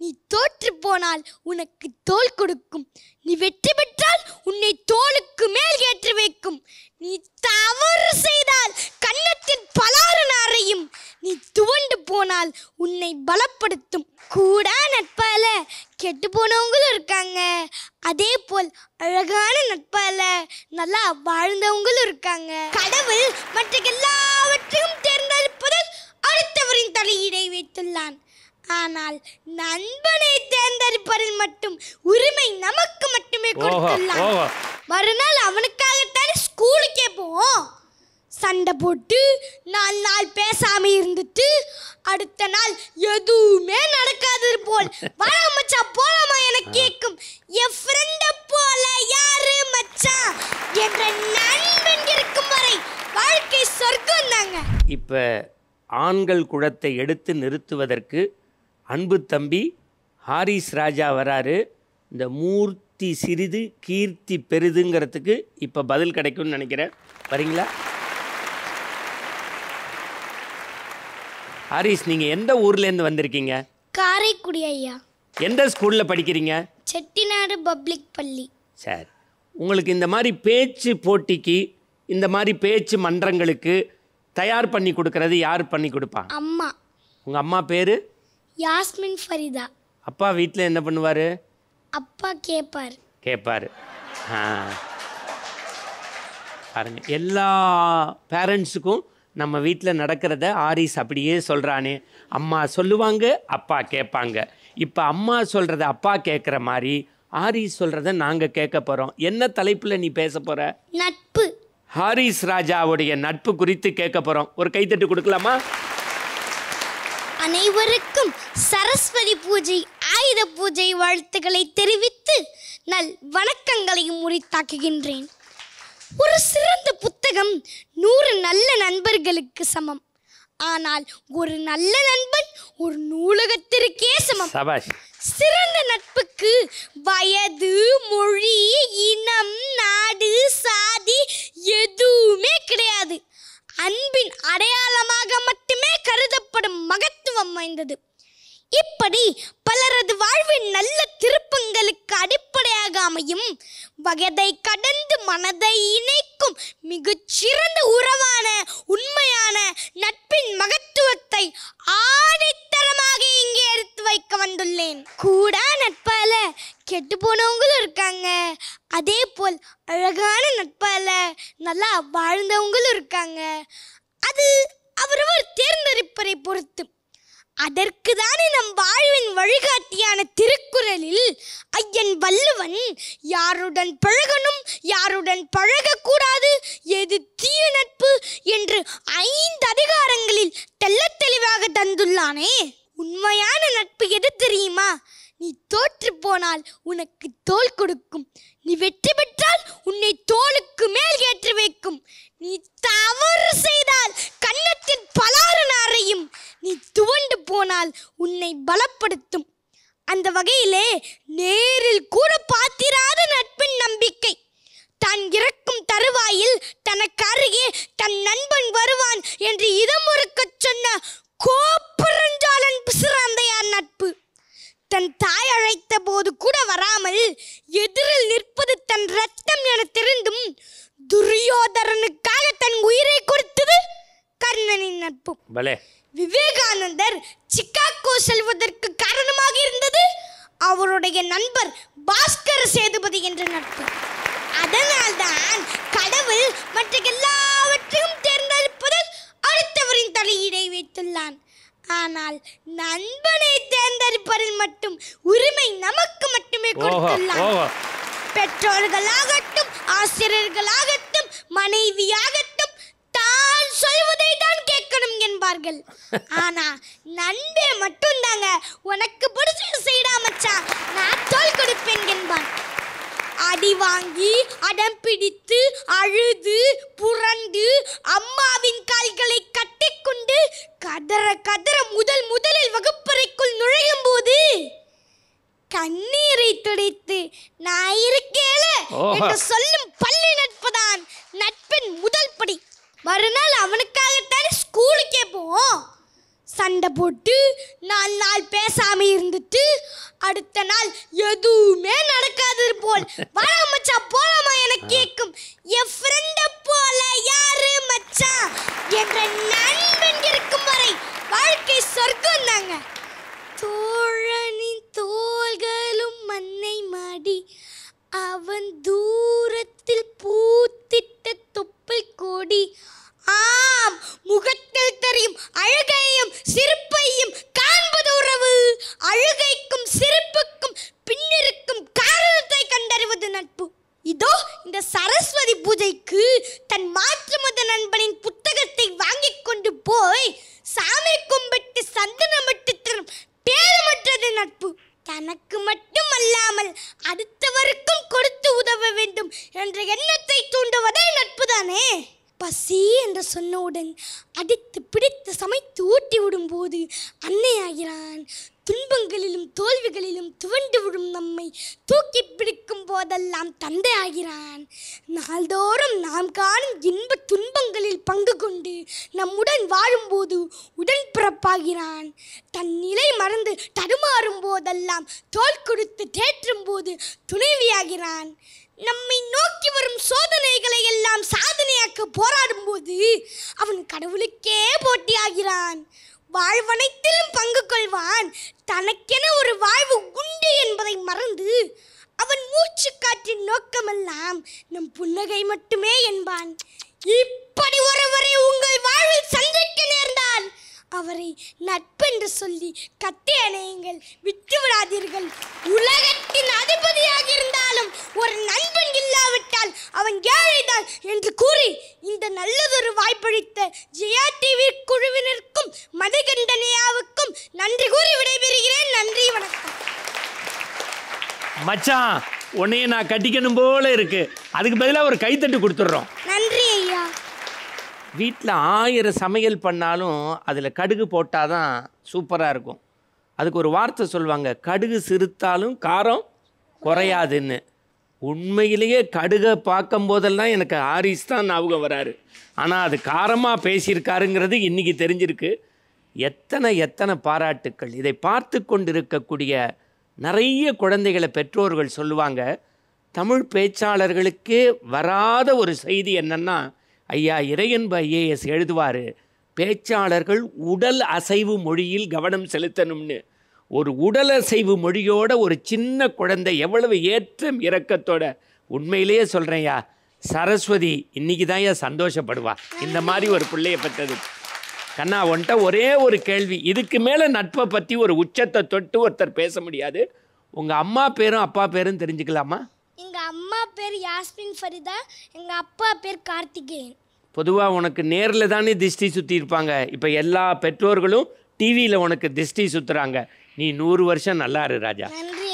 நீ தோற்று போனால் உனக்கு தோள் கொடுக்கும். நீ வெற்றி பெற்றால் உன்னை தோளுக்கு மேல் ஏற்றி வைக்கும். நீ தவறு செய்தால் கன்னத்தில் பலாறு அறையும். நீ துவண்டு போனால் உன்னை பலப்படுத்தும். கூட நட்பால கெட்டு போனவங்களும் இருக்காங்க. அதே போல் அழகான நட்பால நல்லா வாழ்ந்தவங்களும் இருக்காங்க. கடவுள் மற்ற எல்லாவற்றையும் தேர்ந்தெடுப்பதில் அடுத்தவரின் தலையீடை வைத்துள்ளான். ஆனால் நண்பனை தேர்ந்தெடுப்பதில் மட்டும் உரிமை நமக்கு மட்டுமே கொடுத்துள்ளான். மறுநாள் அவனுக்காகத்தானே ஸ்கூலுக்கே போவோம். சண்டை போட்டு 4 நாள் பேசாம இருந்துட்டு அடுத்த நாள் எதுவுமே நடக்காதது போல் வர மச்சான் போலாமா என கேட்கும் என் ஃப்ரெண்ட போல யாரு மச்சான் என்ற நண்பன் இருக்கும் வரை வாழ்க்கை சொர்க்கம் தாங்க. இப்போ ஆண்கள் குலத்தை எடுத்து நிறுத்துவதற்கு அன்பு தம்பி ஹாரிஸ் ராஜா வராரு. இந்த மூர்த்தி சிறிது கீர்த்தி பெரிதுங்கிறதுக்கு இப்போ பதில் கிடைக்கும்னு நினைக்கிறேன். வரீங்களா ஹாரிஸ்? நீங்கள் எந்த ஊர்லேருந்து வந்திருக்கீங்க? காரைக்குடி ஐயா. எந்த ஸ்கூலில் படிக்கிறீங்க? செட்டிநாடு பப்ளிக் பள்ளி. சரி, உங்களுக்கு இந்த மாதிரி பேச்சு போட்டிக்கு இந்த மாதிரி பேச்சு மன்றங்களுக்கு தயார் பண்ணி கொடுக்கறது யார் பண்ணி கொடுப்பா? அம்மா. உங்கள் அம்மா பேர்? யாஸ்மின் ஃபரிதா. அப்பா வீட்டில் என்ன பண்ணுவார்? அப்பா கேட்பார். பாருங்க, எல்லா பேரண்ட்ஸுக்கும் நம்ம வீட்டில் நடக்கிறத ஹாரிஸ் அப்படியே சொல்கிறானே. அம்மா சொல்லுவாங்க, அப்பா கேட்பாங்க. இப்போ அம்மா சொல்கிறத அப்பா கேட்குற மாதிரி ஹாரிஸ் சொல்கிறத நாங்கள் கேட்க போகிறோம். என்ன தலைப்பில் நீ பேச போகிற? நட்பு. ஹாரிஸ் ராஜாவுடைய நட்பு குறித்து கேட்க போகிறோம். ஒரு கைத்தட்டு கொடுக்கலாமா? அனைவருக்கும் சரஸ்வதி பூஜை ஆயுத பூஜை வாழ்த்துக்களை தெரிவித்து நல் வணக்கங்களையும் உரித்தாக்குகின்றேன். ஒரு சிறந்த புத்தகம் 100 நல்ல நண்பர்களுக்கு சமம். ஆனால் ஒரு நல்ல நண்பன் ஒரு நூலகத்திற்கே சமம். சிறந்த நட்புக்கு வயது, மொழி, இனம், நாடு, சாதி எதுவுமே கிடையாது. அன்பின் அடையாளமாக மட்டுமே கருதப்படும் மகத்துவம் வாய்ந்தது. இப்படி பலரது வாழ்வின் நல்ல திருப்பங்களுக்கு அடிப்படையாக அமையும் வயதை கடந்து மனதை இணைக்கும் மிகச்சிறந்த உறவான உண்மையான நட்பின் மகத்துவத்தை ஆணித்தரமாக இங்கே எடுத்து வைக்க வந்துள்ளேன். கூட நட்பால கெட்டு போனவங்களும் இருக்காங்க. அதே போல் அழகான நட்பால நல்லா வாழ்ந்தவங்களும் இருக்காங்க. அது அவரவர் தேர்ந்தெடுப்பதை பொறுத்து. அதற்கு தானே நம் வாழ்வின் வழிகாட்டியான திருக்குறளில் ஐயன் வள்ளுவன் யாருடன் பழகணும், யாருடன் பழகக்கூடாது, எது தீய நட்பு என்று 5 அதிகாரங்களில் தெள்ளத் தெளிவாக தந்துள்ளானே. உண்மையான நட்பு எது தெரியுமா? நீ தோற்று போனால் உனக்கு தோள் கொடுக்கும். நீ வெற்றி பெற்றால் உன்னை தோளுக்கு மேல் ஏற்றி வைக்கும். நீ தவறு செய்தால் கன்னத்தில் பலாறு அறையும். நீ துவண்டு போனால் உன்னை பலப்படுத்தும். அந்த வகையிலே நேரில் கூட பார்த்திராத நட்பின் நம்பிக்கை. தான் இறக்கும் தருவாயில் தனக்கு அருகே தன் நண்பன் வருவான் என்று இதமுறுக்கச் சொன்ன கோப்பெருஞ்சாளன் பிசிராந்தையார் நட்பு. தன் தாய் அழைத்த போது கூட வராமல் எதிரில் நிற்பது தன் ரத்தம் என தெரிந்தும் துரியோதரனுக்காக தன் உயிரை கொடுத்தது கர்ணனின் நட்பு. விவேகானந்தர் சிக்காகோ செல்வதற்கு காரணமாக இருந்தது அவருடைய நண்பர் பாஸ்கர சேதுபதி என்ற நட்பு. அதனால்தான் கடவுள் மற்ற எல்லாவற்றையும் தேர்ந்தெடுப்பதில் அடுத்தவரின் தலையீடை வைத்துள்ளான். ஆனால் நண்பனை தேர்ந்தெடுப்பதில் மட்டும் உரிமை நமக்கு மட்டுமே கொடுத்துள்ளான். பெற்றோர்களாகட்டும், ஆசிரியர்களாகட்டும், மனைவியாகட்டும் தான் சொல்வதை தான் கேட்கணும் என்பார்கள். ஆனா நண்பே மட்டும் தாங்க உனக்கு பிடிச்ச செய்டா மச்சான் நான் தோள் கொடுப்பேன் என்பான். அடி வாங்கி அடம் பிடித்து அழுது புரண்டு அம்மாவின் கால்களை கட்டிக்கொண்டு கதற கதற முதலில் வகுப்பறைக்குள் நுழையும் போது கண்ணீரை துடைத்து நான் இருக்கேல என்று சொல்லும் பள்ளி நட்புதான் நட்பின் முதல் படி. மறுநாள் அவனுக்காகத்தானே ஸ்கூலுக்கே போவோம். சண்டை போட்டு 4 நாள் பேசாம இருந்துட்டு அடுத்த நாள் எதுவுமே நடக்காது போல் வர மச்சான் போலாமா என கேட்கும் என் ஃப்ரெண்ட போல யாரு மச்சான் என்ற நண்பன் இருக்கும் வரை வாழ்க்கை சொர்க்கம் தாங்க. தோழனின் தோள்களும் மண்ணை மாடி அவன் தூரத்தில் பூத்திட்ட தொப்பல் கோடி. ஆம், முகத்தில் தெரியும் அழுகையும் சிரிப்பையும் காண்பது உறவு. அழுகைக்கும் சிரிப்புக்கும் பின்னிருக்கும் காரணத்தை கண்டறிவது நட்பு. இதோ இந்த சரஸ்வதி பூஜைக்கு தன் மாற்று மத நண்பனின் புத்தகத்தை வாங்கிக் கொண்டு போய் சாமி கும்பிட்டு சந்தனமிட்டு தரும் பேரமற்றது நட்பு. தனக்கு மட்டும் அல்லாமல் அடுத்தவருக்கும் கொடுத்து உதவ வேண்டும் என்ற எண்ணத்தை தூண்டுவதே நட்பு தானே. பசி என்று சொன்னவுடன் அடித்து பிடித்து சமைத்து ஊட்டி விடும்போது அன்னையாகிறான். துன்பங்களிலும் தோல்விகளிலும் துவண்டு விடும் நம்மை தூக்கி பிடிக்கும் போதெல்லாம் தந்தை ஆகிறான். நாள்தோறும் நாம் காணும் இன்ப துன்பங்களில் பங்கு கொண்டு நம்முடன் வாழும்போது உடன்பிறப்பாகிறான். தன் நிலை மறந்து தடுமாறும் போதெல்லாம் தோள் கொடுத்து தேற்றும் போது துணைவியாகிறான். நம்மை நோக்கி வரும் சோதனைகளை எல்லாம் சாதனையாக்க போராடும் போது அவன் கடவுளுக்கே போட்டியாகிறான். வாழ்வனைத்திலும் பங்கு கொள்வான். தனக்கென ஒரு வாழ்வு உண்டு என்பதை மறந்து அவன் மூச்சு காற்றின் நோக்கமெல்லாம் நம் புன்னகை மட்டுமே என்பான். இப்படி ஒருவரை உங்கள் வாழ்வில் சந்திக்க நேர்ந்தால் அவரை நட்பென்று சொல்லி கட்டி அணையுங்கள், விட்டு விடாதீர்கள். உலகத்தின் அதிபதியாக இருந்தாலும் ஒரு நண்பன் இல்லாவிட்டால் அவன் ஏழைதான் என்று கூறி இந்த நல்லதொரு வாய்ப்பளித்த ஜெயா டிவி குழுவினருக்கும் மதிகண்டனையாவுக்கும் நன்றி கூறி விடைபெறுகிறேன். நன்றி, வணக்கம். மச்சான், உன்னைய நான் கட்டிக்கணும் போல இருக்கு. அதுக்கு பதிலாக ஒரு கைத்தட்டு கொடுத்துட்றோம். நன்றி ஐயா. வீட்டில் 1000 சமையல் பண்ணாலும் அதில் கடுகு போட்டால் தான் சூப்பராக இருக்கும். அதுக்கு ஒரு வார்த்தை சொல்லுவாங்க, கடுகு சிறுத்தாலும் காரம் குறையாதுன்னு. உண்மையிலேயே கடுகை பார்க்கும் போதெல்லாம் எனக்கு ஆரிஸ் தான் ஞாபகம் வராரு. ஆனால் அது காரமாக பேசியிருக்காருங்கிறது இன்றைக்கி தெரிஞ்சிருக்கு. எத்தனை பாராட்டுக்கள். இதை பார்த்து கொண்டிருக்கக்கூடிய நிறைய குழந்தைகளை பெற்றோர்கள் சொல்லுவாங்க, தமிழ் பேச்சாளர்களுக்கே வராத ஒரு செய்தி என்னென்னா, ஐயா இறையன்பு ஐஏஎஸ் எழுதுவார், பேச்சாளர்கள் உடல் அசைவு மொழியில் கவனம் செலுத்தணும்னு. ஒரு உடல் அசைவு மொழியோட ஒரு சின்ன குழந்தை எவ்வளவு ஏற்றம் இறக்கத்தோட. உண்மையிலேயே சொல்கிறேன்யா, சரஸ்வதி இன்றைக்கி தான் ஏன் சந்தோஷப்படுவா இந்த மாதிரி ஒரு பிள்ளையை பெற்றது. கண்ணா, உன்ட்ட ஒரே ஒரு கேள்வி. இதுக்கு மேலே நட்பை பற்றி ஒரு உச்சத்தை தொட்டு ஒருத்தர் பேச முடியாது. உங்கள் அம்மா பேரும் அப்பா பேரும் தெரிஞ்சுக்கலாமா? எங்கள் அம்மா பேர் யாஸ்மின் ஃபரிதா, எங்கள் அப்பா பேர் கார்த்திகேயன். பொதுவாக உனக்கு நேரில் தானே திஷ்டி சுற்றி இருப்பாங்க. இப்போ எல்லா பெற்றோர்களும் டிவியில் உனக்கு திஷ்டி சுற்றுறாங்க. நீ 100 வருஷம் நல்லா இரு ராஜா. நன்றி.